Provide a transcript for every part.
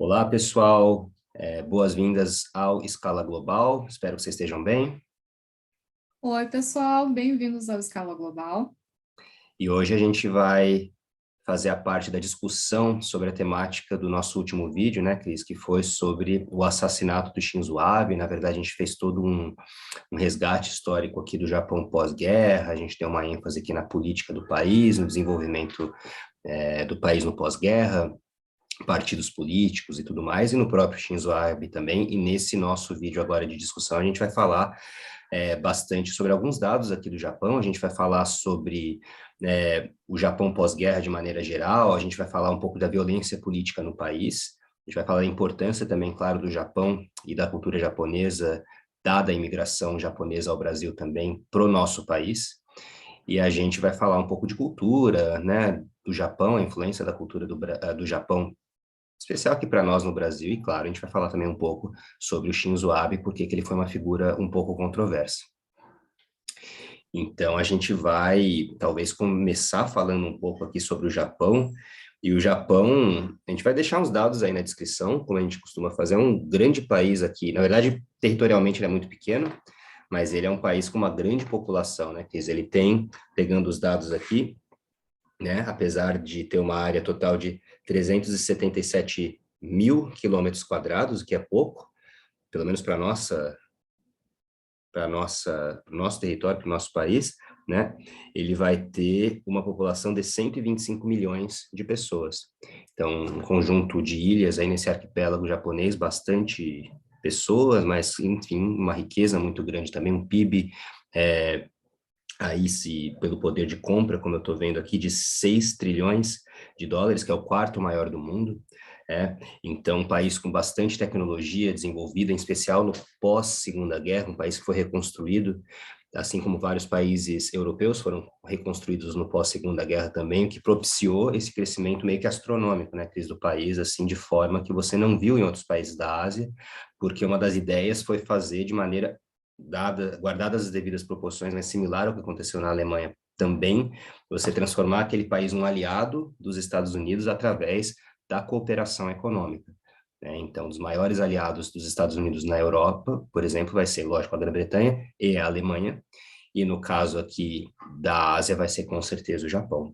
Olá, pessoal. Boas-vindas ao Escala Global. Espero que vocês estejam bem. Oi, pessoal, bem-vindos ao Escala Global. E hoje a gente vai fazer a parte da discussão sobre a temática do nosso último vídeo, né, Cris, que foi sobre o assassinato do Shinzo Abe. Na verdade, a gente fez todo um resgate histórico aqui do Japão pós-guerra, a gente deu uma ênfase aqui na política do país, no desenvolvimento do país no pós-guerra, partidos políticos e tudo mais, e no próprio Shinzo Abe também. E nesse nosso vídeo agora de discussão, a gente vai falar bastante sobre alguns dados aqui do Japão. A gente vai falar sobre o Japão pós-guerra de maneira geral, a gente vai falar um pouco da violência política no país, a gente vai falar da importância também, claro, do Japão e da cultura japonesa, dada a imigração japonesa ao Brasil também, para o nosso país. E a gente vai falar um pouco de cultura, né, do Japão, a influência da cultura do Japão especial aqui para nós no Brasil, e claro, a gente vai falar também um pouco sobre o Shinzo Abe, porque que ele foi uma figura um pouco controversa. Então, a gente vai talvez começar falando um pouco aqui sobre o Japão, e o Japão, a gente vai deixar uns dados aí na descrição, como a gente costuma fazer, é um grande país aqui, na verdade, territorialmente ele é muito pequeno, mas ele é um país com uma grande população, né? Quer dizer, ele tem, pegando os dados aqui, né? Apesar de ter uma área total de 377 mil quilômetros quadrados, o que é pouco, pelo menos para o nosso território, para o nosso país, né? Ele vai ter uma população de 125 milhões de pessoas. Então, um conjunto de ilhas aí nesse arquipélago japonês, bastante pessoas, mas, enfim, uma riqueza muito grande também, um PIB aí se pelo poder de compra, como eu estou vendo aqui, de 6 trilhões de dólares, que é o quarto maior do mundo. Então, um país com bastante tecnologia desenvolvida, em especial no pós-Segunda Guerra, um país que foi reconstruído, assim como vários países europeus foram reconstruídos no pós-Segunda Guerra também, o que propiciou esse crescimento meio que astronômico, né, Cris, do país, assim, de forma que você não viu em outros países da Ásia, porque uma das ideias foi fazer de maneira guardadas as devidas proporções, mas similar ao que aconteceu na Alemanha também, você transformar aquele país num aliado dos Estados Unidos através da cooperação econômica. Então, os maiores aliados dos Estados Unidos na Europa, por exemplo, vai ser, lógico, a Grã-Bretanha e a Alemanha, e no caso aqui da Ásia vai ser com certeza o Japão.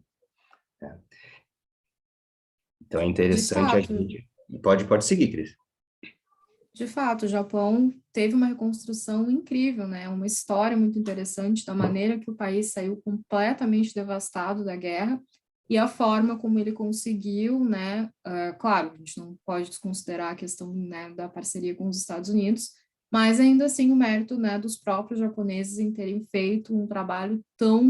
Né? Então é De interessante a fato, gente... Pode seguir, Cris. de fato, o Japão teve uma reconstrução incrível, né? Uma história muito interessante da maneira que o país saiu completamente devastado da guerra e a forma como ele conseguiu, né? Claro, a gente não pode desconsiderar a questão, né, da parceria com os Estados Unidos, mas ainda assim o mérito, né, dos próprios japoneses em terem feito um trabalho tão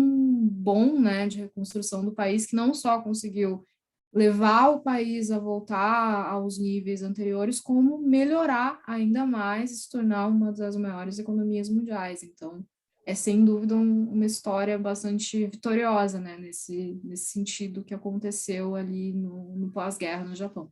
bom, né, de reconstrução do país que não só conseguiu levar o país a voltar aos níveis anteriores, como melhorar ainda mais e se tornar uma das maiores economias mundiais. Então, é sem dúvida uma história bastante vitoriosa, né, nesse sentido que aconteceu ali no pós-guerra no Japão.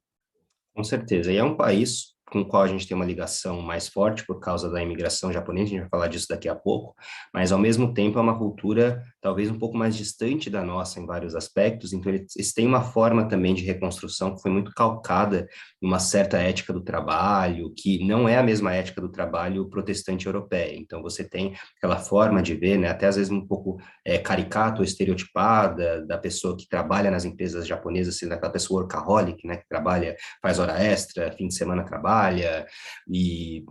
Com certeza. E é um país com o qual a gente tem uma ligação mais forte por causa da imigração japonesa, a gente vai falar disso daqui a pouco, mas ao mesmo tempo é uma cultura talvez um pouco mais distante da nossa em vários aspectos, então eles têm uma forma também de reconstrução que foi muito calcada em uma certa ética do trabalho, que não é a mesma ética do trabalho protestante europeia. Então você tem aquela forma de ver, né, até às vezes um pouco caricato ou estereotipada da pessoa que trabalha nas empresas japonesas, sendo aquela pessoa workaholic, né, que trabalha, faz hora extra, fim de semana trabalha, e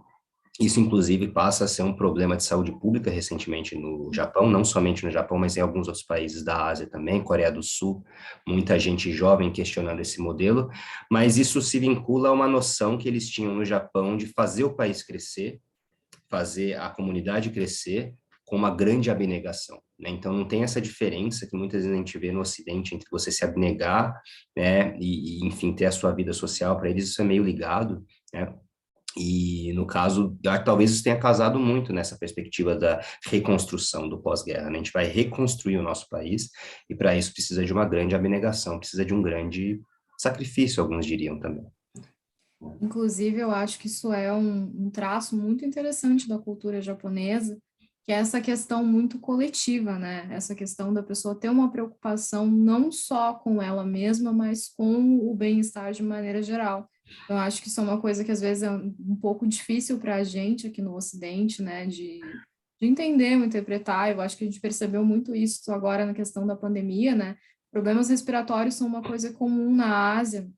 isso, inclusive, passa a ser um problema de saúde pública recentemente no Japão, não somente no Japão, mas em alguns outros países da Ásia também, Coreia do Sul, muita gente jovem questionando esse modelo, mas isso se vincula a uma noção que eles tinham no Japão de fazer o país crescer, fazer a comunidade crescer com uma grande abnegação, né? Então não tem essa diferença que muitas vezes a gente vê no Ocidente entre você se abnegar, né, enfim, ter a sua vida social. Para eles isso é meio ligado, né? E, no caso, talvez isso tenha casado muito nessa perspectiva da reconstrução do pós-guerra, né? A gente vai reconstruir o nosso país e, para isso, precisa de uma grande abnegação, precisa de um grande sacrifício, alguns diriam também. Inclusive, eu acho que isso é um traço muito interessante da cultura japonesa, que é essa questão muito coletiva, né? Essa questão da pessoa ter uma preocupação não só com ela mesma, mas com o bem-estar de maneira geral. Eu acho que isso é uma coisa que às vezes é um pouco difícil para a gente aqui no Ocidente, né, de entender ou interpretar. Eu acho que a gente percebeu muito isso agora na questão da pandemia, né? Problemas respiratórios são uma coisa comum na Ásia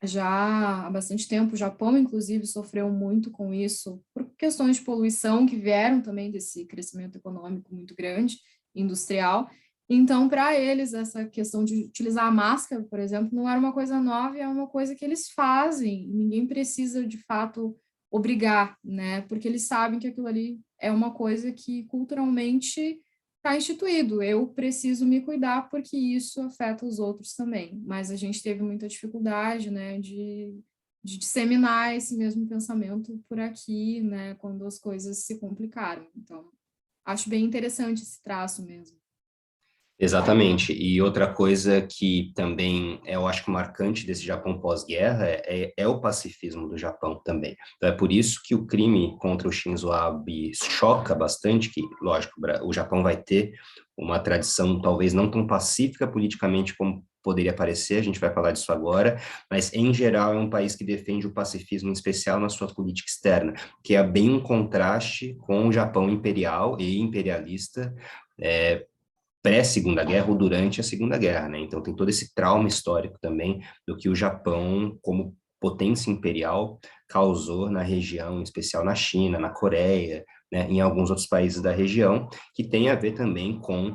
já há bastante tempo. O Japão, inclusive, sofreu muito com isso por questões de poluição que vieram também desse crescimento econômico muito grande, industrial. Então, para eles, essa questão de utilizar a máscara, por exemplo, não era uma coisa nova, é uma coisa que eles fazem. Ninguém precisa, de fato, obrigar, né? Porque eles sabem que aquilo ali é uma coisa que culturalmente está instituído. Eu preciso me cuidar porque isso afeta os outros também. Mas a gente teve muita dificuldade, né, de disseminar esse mesmo pensamento por aqui, né, quando as coisas se complicaram. Então, acho bem interessante esse traço mesmo. Exatamente. E outra coisa que também eu acho que marcante desse Japão pós-guerra é o pacifismo do Japão também. Então, é por isso que o crime contra o Shinzo Abe choca bastante, que, lógico, o Japão vai ter uma tradição talvez não tão pacífica politicamente como poderia parecer, a gente vai falar disso agora, mas em geral é um país que defende o pacifismo, em especial na sua política externa, que é bem um contraste com o Japão imperial e imperialista, pré-Segunda Guerra ou durante a Segunda Guerra, né? Então tem todo esse trauma histórico também do que o Japão, como potência imperial, causou na região, em especial na China, na Coreia, né? Em alguns outros países da região, que tem a ver também com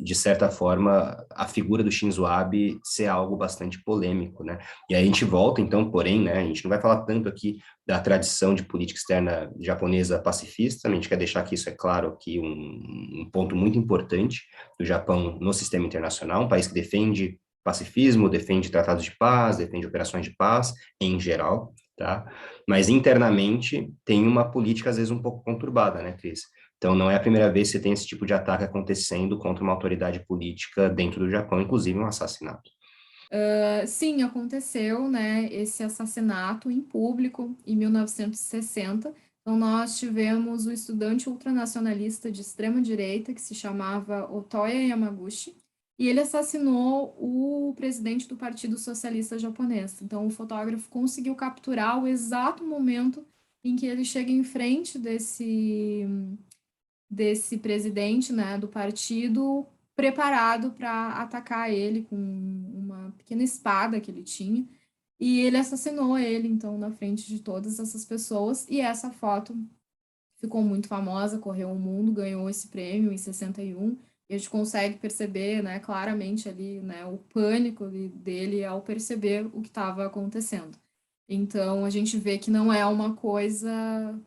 de certa forma, a figura do Shinzo Abe ser algo bastante polêmico, né? E aí a gente volta, então, porém, né? A gente não vai falar tanto aqui da tradição de política externa japonesa pacifista, a gente quer deixar que isso é claro aqui, um ponto muito importante do Japão no sistema internacional, um país que defende pacifismo, defende tratados de paz, defende operações de paz, em geral, tá? Mas internamente tem uma política, às vezes, um pouco conturbada, né, Cris? Então, não é a primeira vez que você tem esse tipo de ataque acontecendo contra uma autoridade política dentro do Japão, inclusive um assassinato. Sim, aconteceu, né, esse assassinato em público em 1960. Então, nós tivemos o estudante ultranacionalista de extrema-direita, que se chamava Otoya Yamaguchi, e ele assassinou o presidente do Partido Socialista Japonês. Então, o fotógrafo conseguiu capturar o exato momento em que ele chega em frente desse presidente, né, do partido, preparado para atacar ele com uma pequena espada que ele tinha. E ele assassinou ele, então, na frente de todas essas pessoas. E essa foto ficou muito famosa, correu o mundo, ganhou esse prêmio em 61. E a gente consegue perceber, né, claramente ali, né, o pânico dele ao perceber o que estava acontecendo. Então, a gente vê que não é uma coisa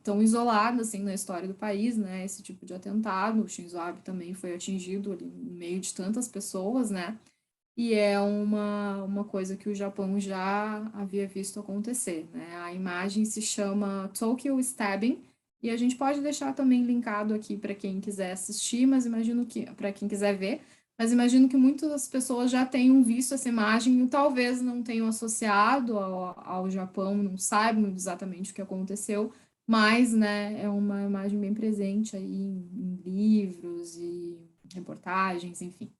tão isolada assim na história do país, né? Esse tipo de atentado. O Shinzo Abe também foi atingido ali no meio de tantas pessoas, né? E é uma coisa que o Japão já havia visto acontecer, né? A imagem se chama Tokyo Stabbing e a gente pode deixar também linkado aqui para quem quiser assistir, mas imagino que para quem quiser ver, mas imagino que muitas pessoas já tenham visto essa imagem e talvez não tenham associado ao Japão, não saibam exatamente o que aconteceu, mas, né, é uma imagem bem presente aí em livros e reportagens, enfim.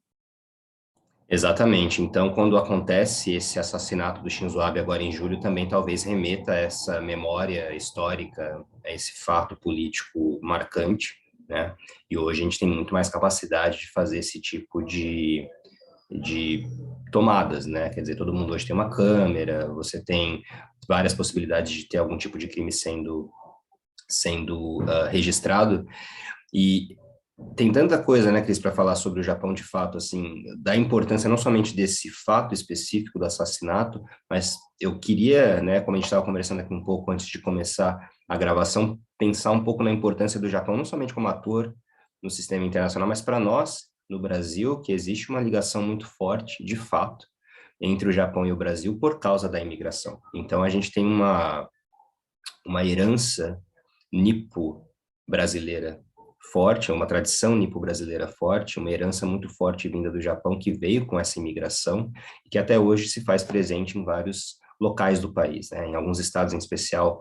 Exatamente. Então, quando acontece esse assassinato do Shinzo Abe agora em julho, também talvez remeta a essa memória histórica, a esse fato político marcante, né? E hoje a gente tem muito mais capacidade de fazer esse tipo de tomadas, né? Quer dizer, todo mundo hoje tem uma câmera, você tem várias possibilidades de ter algum tipo de crime sendo registrado. E tem tanta coisa, né, Cris, para falar sobre o Japão de fato, assim, da importância não somente desse fato específico do assassinato, mas eu queria, né, como a gente estava conversando aqui um pouco antes de começar a gravação, pensar um pouco na importância do Japão, não somente como ator no sistema internacional, mas para nós, no Brasil, que existe uma ligação muito forte, de fato, entre o Japão e o Brasil por causa da imigração. Então, a gente tem uma herança nipo-brasileira forte, uma tradição nipo-brasileira forte, uma herança muito forte vinda do Japão que veio com essa imigração e que até hoje se faz presente em vários locais do país, né? Em alguns estados, em especial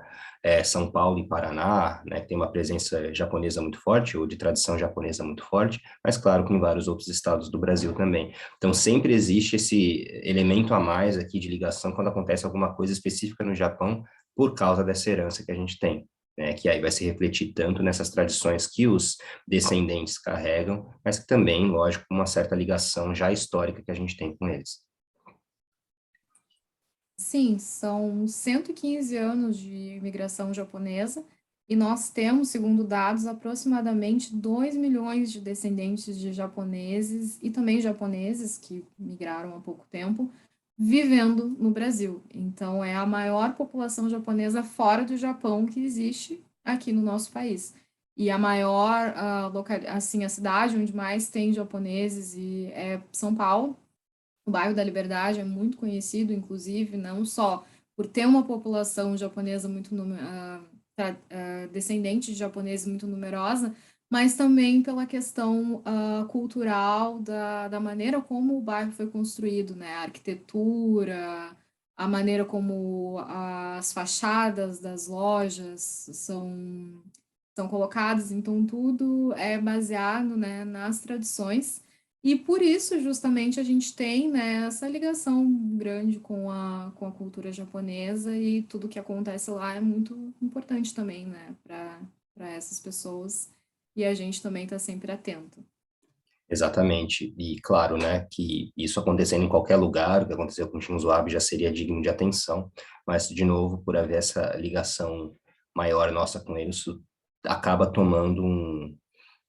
São Paulo e Paraná, né, tem uma presença japonesa muito forte, ou de tradição japonesa muito forte, mas claro que em vários outros estados do Brasil também. Então, sempre existe esse elemento a mais aqui de ligação quando acontece alguma coisa específica no Japão, por causa dessa herança que a gente tem. Né, que aí vai se refletir tanto nessas tradições que os descendentes carregam, mas que também, lógico, uma certa ligação já histórica que a gente tem com eles. Sim, são 115 anos de imigração japonesa e nós temos, segundo dados, aproximadamente 2 milhões de descendentes de japoneses e também japoneses que migraram há pouco tempo, vivendo no Brasil. Então, é a maior população japonesa fora do Japão que existe aqui no nosso país. E a maior, assim, a cidade onde mais tem japoneses é São Paulo. O bairro da Liberdade é muito conhecido, inclusive, não só por ter uma população japonesa muito descendente de japoneses muito numerosa, mas também pela questão cultural da maneira como o bairro foi construído, né? A arquitetura, a maneira como as fachadas das lojas são colocadas, então tudo é baseado, né, nas tradições. E por isso, justamente, a gente tem, né, essa ligação grande com a cultura japonesa e tudo que acontece lá é muito importante também, né, para essas pessoas. E a gente também está sempre atento. Exatamente. E claro, né, que isso acontecendo em qualquer lugar, o que aconteceu com o Shinzo Abe já seria digno de atenção, mas, de novo, por haver essa ligação maior nossa com ele, isso acaba tomando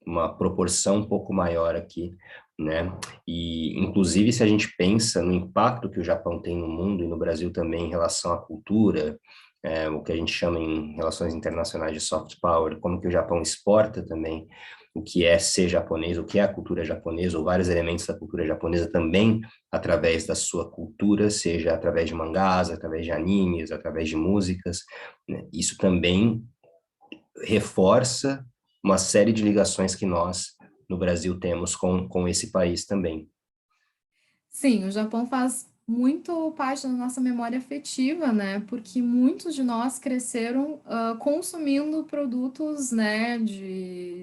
uma proporção um pouco maior aqui, né? E, inclusive, se a gente pensa no impacto que o Japão tem no mundo e no Brasil também em relação à cultura, o que a gente chama em relações internacionais de soft power, como que o Japão exporta também o que é ser japonês, o que é a cultura japonesa, ou vários elementos da cultura japonesa também através da sua cultura, seja através de mangás, através de animes, através de músicas, né? Isso também reforça uma série de ligações que nós, no Brasil, temos com esse país também. Sim, o Japão faz muito parte da nossa memória afetiva, né? Porque muitos de nós cresceram consumindo produtos, né,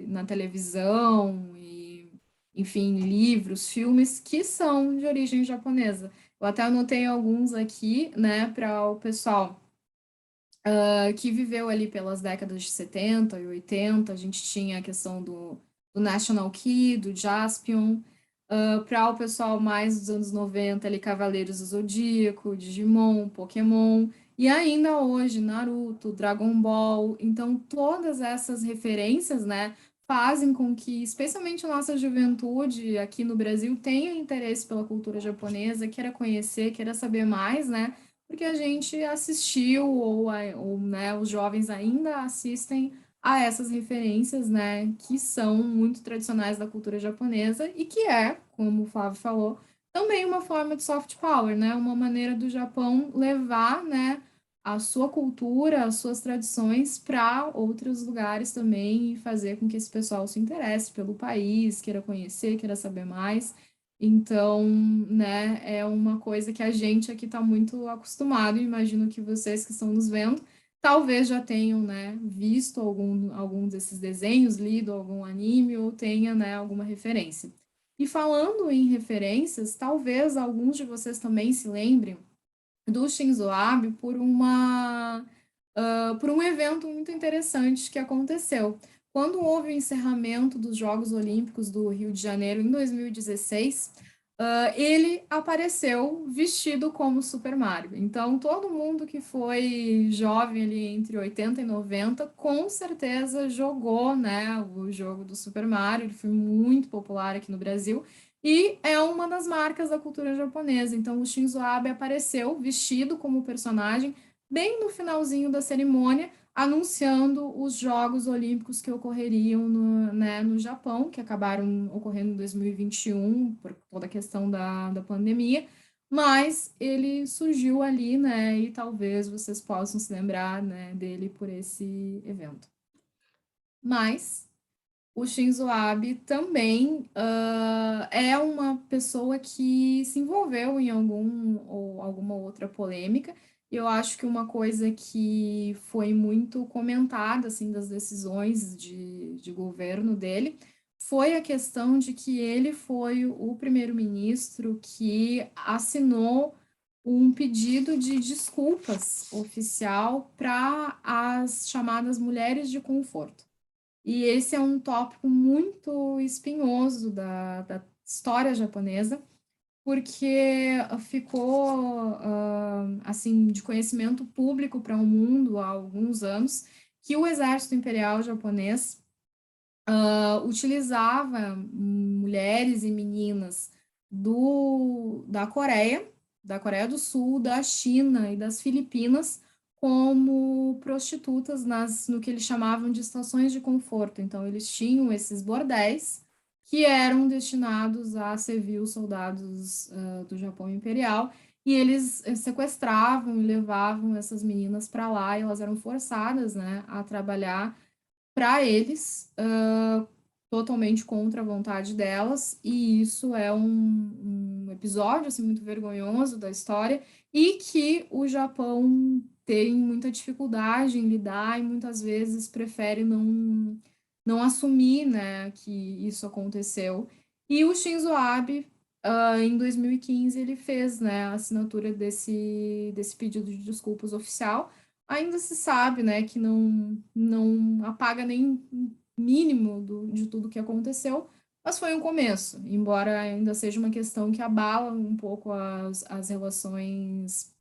na televisão e, enfim, livros, filmes que são de origem japonesa. Eu até anotei alguns aqui, né, para o pessoal que viveu ali pelas décadas de 70 e 80. A gente tinha a questão do National Key, do Jaspion. Para o pessoal mais dos anos 90, ali, Cavaleiros do Zodíaco, Digimon, Pokémon, e ainda hoje, Naruto, Dragon Ball. Então, todas essas referências, né, fazem com que, especialmente a nossa juventude aqui no Brasil, tenha interesse pela cultura japonesa, queira conhecer, queira saber mais, né, porque a gente assistiu, ou né, os jovens ainda assistem a essas referências, né, que são muito tradicionais da cultura japonesa e que é, como o Flávio falou, também uma forma de soft power, né, uma maneira do Japão levar, né, a sua cultura, as suas tradições para outros lugares também e fazer com que esse pessoal se interesse pelo país, queira conhecer, queira saber mais. Então, né, é uma coisa que a gente aqui está muito acostumado, imagino que vocês que estão nos vendo talvez já tenham, né, visto algum desses desenhos, lido algum anime ou tenha, né, alguma referência. E falando em referências, talvez alguns de vocês também se lembrem do Shinzo Abe por um evento muito interessante que aconteceu. Quando houve o encerramento dos Jogos Olímpicos do Rio de Janeiro em 2016, ele apareceu vestido como Super Mario. Então, todo mundo que foi jovem ali entre 80 e 90, com certeza jogou, né, o jogo do Super Mario. Ele foi muito popular aqui no Brasil e é uma das marcas da cultura japonesa. Então, o Shinzo Abe apareceu vestido como personagem bem no finalzinho da cerimônia, anunciando os Jogos Olímpicos que ocorreriam né, no Japão, que acabaram ocorrendo em 2021, por toda a questão da pandemia, mas ele surgiu ali, né, e talvez vocês possam se lembrar, né, dele por esse evento. Mas o Shinzo Abe também é uma pessoa que se envolveu em alguma outra polêmica, Eu acho que uma coisa que foi muito comentada, assim, das decisões de governo dele, foi a questão de que ele foi o primeiro-ministro que assinou um pedido de desculpas oficial para as chamadas mulheres de conforto. E esse é um tópico muito espinhoso da história japonesa, porque ficou assim de conhecimento público para o mundo há alguns anos que o exército imperial japonês utilizava mulheres e meninas da Coreia do Sul, da China e das Filipinas como prostitutas no que eles chamavam de estações de conforto. Então, eles tinham esses bordéis que eram destinados a servir os soldados do Japão Imperial, e eles sequestravam e levavam essas meninas para lá, e elas eram forçadas, né, a trabalhar para eles, totalmente contra a vontade delas, e isso é um episódio assim, muito vergonhoso da história, e que o Japão tem muita dificuldade em lidar e muitas vezes prefere não assumir, né, que isso aconteceu. E o Shinzo Abe, em 2015, ele fez, né, a assinatura desse pedido de desculpas oficial. Ainda se sabe, né, que não apaga nem mínimo de tudo que aconteceu, mas foi um começo, embora ainda seja uma questão que abala um pouco as relações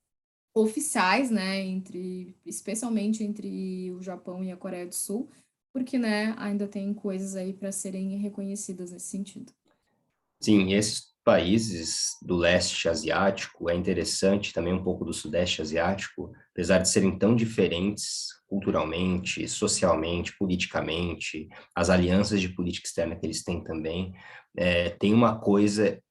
oficiais, né, especialmente entre o Japão e a Coreia do Sul, porque, né, ainda tem coisas aí para serem reconhecidas nesse sentido. Sim, esses países do leste asiático, é interessante também um pouco do sudeste asiático, apesar de serem tão diferentes culturalmente, socialmente, politicamente, as alianças de política externa que eles têm também, tem uma coisa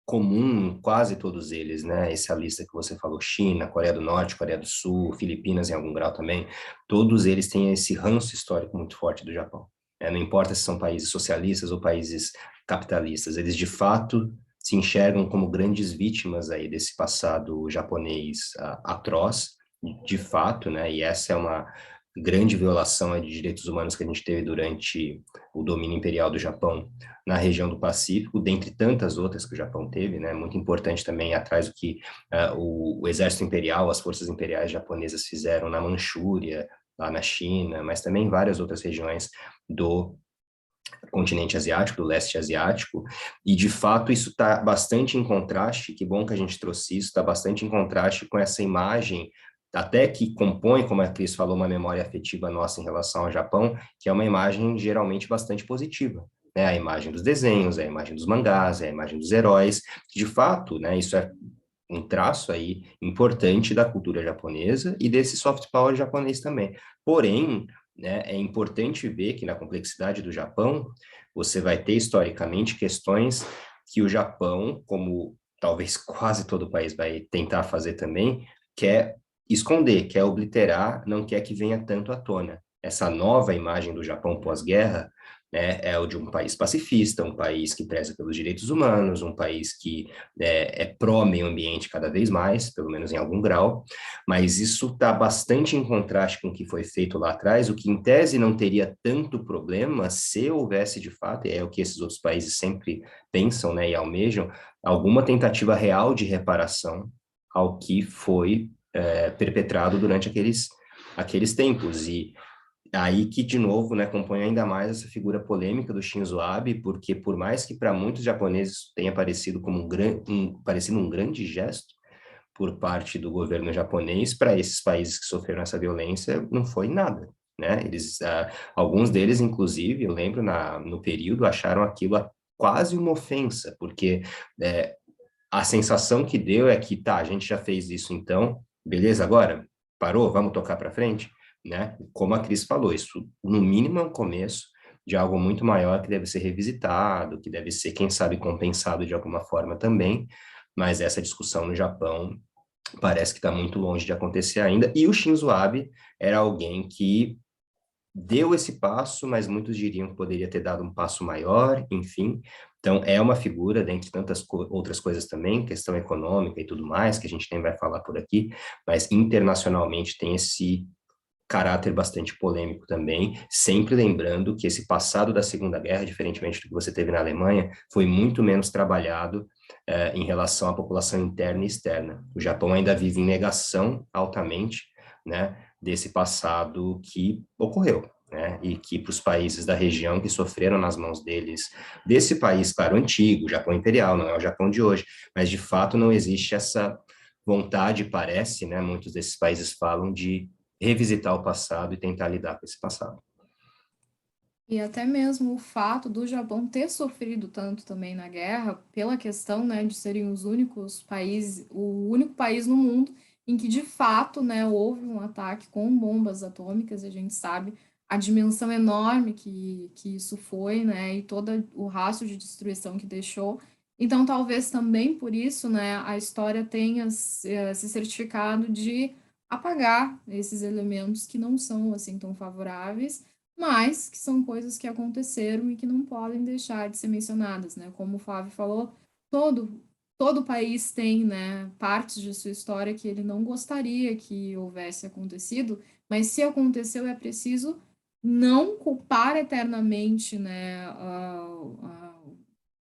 comum em quase todos eles, né? Essa lista que você falou, China, Coreia do Norte, Coreia do Sul, Filipinas em algum grau também, todos eles têm esse ranço histórico muito forte do Japão. Não importa se são países socialistas ou países capitalistas, eles de fato se enxergam como grandes vítimas aí desse passado japonês atroz, de fato, né? E essa é uma grande violação de direitos humanos que a gente teve durante o domínio imperial do Japão na região do Pacífico, dentre tantas outras que o Japão teve, né? Muito importante também atrás do que o exército imperial, as forças imperiais japonesas fizeram na Manchúria, lá na China, mas também em várias outras regiões do continente asiático, do leste asiático, e de fato isso está bastante em contraste, que bom que a gente trouxe isso, está bastante em contraste com essa imagem, até que compõe, como a Cris falou, uma memória afetiva nossa em relação ao Japão, que é uma imagem geralmente bastante positiva. Né, a imagem dos desenhos, a imagem dos mangás, a imagem dos heróis, de fato, né, isso é um traço aí importante da cultura japonesa e desse soft power japonês também. Porém, né, é importante ver que na complexidade do Japão, você vai ter historicamente questões que o Japão, como talvez quase todo país vai tentar fazer também, quer esconder, quer obliterar, não quer que venha tanto à tona. Essa nova imagem do Japão pós-guerra, né, é o de um país pacifista, um país que preza pelos direitos humanos, um país que é pró-meio ambiente cada vez mais, pelo menos em algum grau, mas isso está bastante em contraste com o que foi feito lá atrás, o que em tese não teria tanto problema se houvesse de fato, e é o que esses outros países sempre pensam, né, e almejam, alguma tentativa real de reparação ao que foi perpetrado durante aqueles tempos, e aí que, de novo, né, compõe ainda mais essa figura polêmica do Shinzo Abe, porque por mais que para muitos japoneses tenha parecido como parecido um grande gesto por parte do governo japonês, para esses países que sofreram essa violência, não foi nada. Né? Alguns deles, inclusive, eu lembro no período, acharam aquilo quase uma ofensa, porque a sensação que deu é que, tá, a gente já fez isso então, beleza, agora? Parou? Vamos tocar para frente? Né? Como a Cris falou, isso no mínimo é um começo de algo muito maior que deve ser revisitado, que deve ser, quem sabe, compensado de alguma forma também, mas essa discussão no Japão parece que está muito longe de acontecer ainda, e o Shinzo Abe era alguém que deu esse passo, mas muitos diriam que poderia ter dado um passo maior, enfim, Então, é uma figura, dentre tantas outras coisas também, questão econômica e tudo mais, que a gente nem vai falar por aqui, mas internacionalmente tem esse caráter bastante polêmico também, sempre lembrando que esse passado da Segunda Guerra, diferentemente do que você teve na Alemanha, foi muito menos trabalhado em relação à população interna e externa. O Japão ainda vive em negação altamente, né, desse passado que ocorreu. Né, e que para os países da região que sofreram nas mãos deles, desse país, claro, antigo, Japão imperial, não é o Japão de hoje, mas de fato não existe essa vontade, parece, né, muitos desses países falam de revisitar o passado e tentar lidar com esse passado. E até mesmo o fato do Japão ter sofrido tanto também na guerra, pela questão, né, de serem os únicos países, o único país no mundo em que de fato, né, houve um ataque com bombas atômicas, a gente sabe a dimensão enorme que isso foi, né, e todo o rastro de destruição que deixou. Então, talvez também por isso, né, a história tenha se certificado de apagar esses elementos que não são assim tão favoráveis, mas que são coisas que aconteceram e que não podem deixar de ser mencionadas, né? Como o Flávio falou, todo país tem, né, partes de sua história que ele não gostaria que houvesse acontecido, mas se aconteceu é preciso não culpar eternamente, né,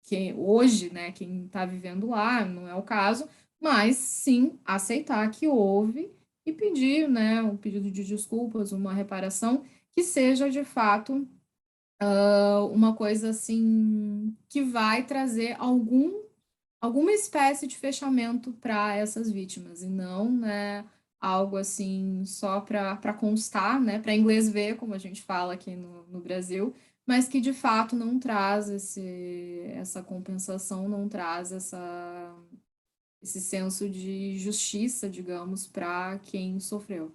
quem hoje, né, quem está vivendo lá, não é o caso, mas sim aceitar que houve e pedir, né, um pedido de desculpas, uma reparação que seja de fato uma coisa assim que vai trazer alguma espécie de fechamento para essas vítimas e não, né, algo assim só para constar, né, para inglês ver, como a gente fala aqui no Brasil, mas que de fato não traz essa compensação, não traz esse senso de justiça, digamos, para quem sofreu.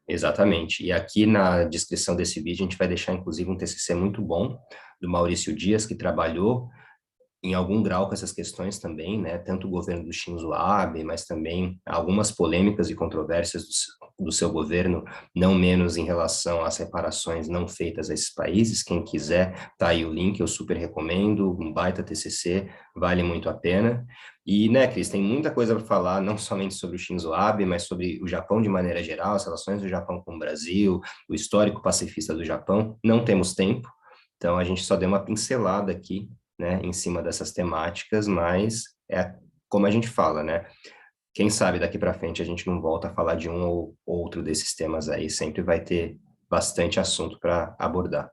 Exatamente. E aqui na descrição desse vídeo a gente vai deixar, inclusive, um TCC muito bom do Maurício Dias, que trabalhou em algum grau com essas questões também, né? Tanto o governo do Shinzo Abe, mas também algumas polêmicas e controvérsias do seu governo, não menos em relação às reparações não feitas a esses países. Quem quiser, tá aí o link, eu super recomendo, um baita TCC, vale muito a pena. E, né, Cris, tem muita coisa para falar, não somente sobre o Shinzo Abe, mas sobre o Japão de maneira geral, as relações do Japão com o Brasil, o histórico pacifista do Japão. Não temos tempo, então a gente só deu uma pincelada aqui, né, em cima dessas temáticas, mas é como a gente fala, né? Quem sabe daqui para frente a gente não volta a falar de um ou outro desses temas aí, sempre vai ter bastante assunto para abordar.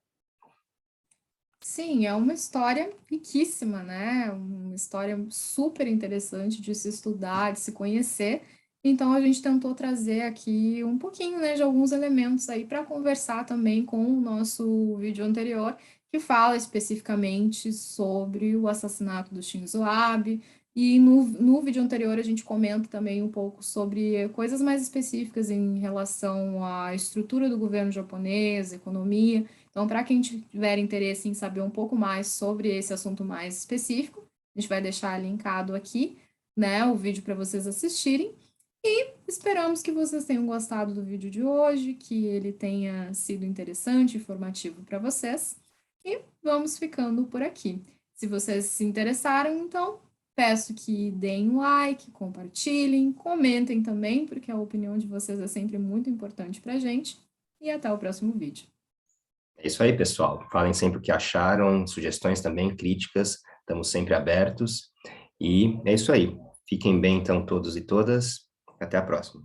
Sim, é uma história riquíssima, né? Uma história super interessante de se estudar, de se conhecer. Então a gente tentou trazer aqui um pouquinho, né, de alguns elementos aí para conversar também com o nosso vídeo anterior, que fala especificamente sobre o assassinato do Shinzo Abe. E no vídeo anterior a gente comenta também um pouco sobre coisas mais específicas em relação à estrutura do governo japonês, economia. Então, para quem tiver interesse em saber um pouco mais sobre esse assunto mais específico, a gente vai deixar linkado aqui, né, o vídeo para vocês assistirem. E esperamos que vocês tenham gostado do vídeo de hoje, que ele tenha sido interessante, informativo para vocês. E vamos ficando por aqui. Se vocês se interessaram, então, peço que deem um like, compartilhem, comentem também, porque a opinião de vocês é sempre muito importante para a gente. E até o próximo vídeo. É isso aí, pessoal. Falem sempre o que acharam, sugestões também, críticas, estamos sempre abertos. E é isso aí. Fiquem bem, então, todos e todas. Até a próxima.